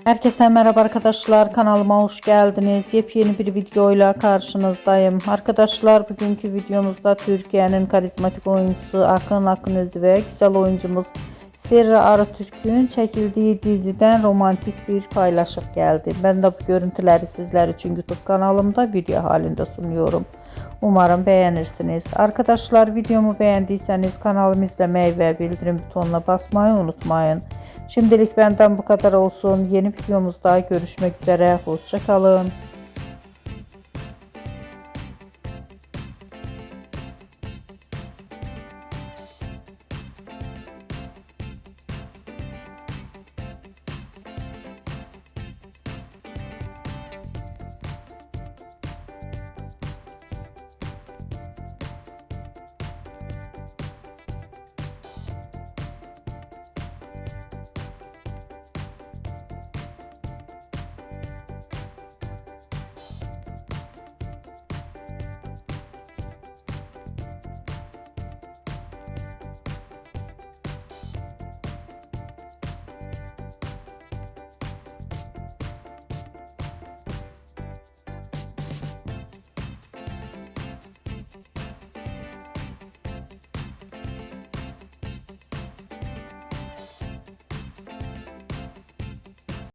Herkese merhaba arkadaşlar, kanalıma hoş geldiniz. Yepyeni bir videoyla karşınızdayım. Arkadaşlar, bugünkü videomuzda Türkiye'nin karizmatik oyuncusu Akın Özü ve güzel oyuncumuz Serra Arıtürk'ün çekildiği diziden romantik bir paylaşım geldi. Ben de bu görüntüleri sizler için YouTube kanalımda video halinde sunuyorum. Umarım beğenirsiniz. Arkadaşlar, videomu beğendiyseniz kanalımı izlemeyi ve bildirim butonuna basmayı unutmayın. Şimdilik benden bu kadar olsun. Yeni videomuzda görüşmek üzere. Hoşça kalın.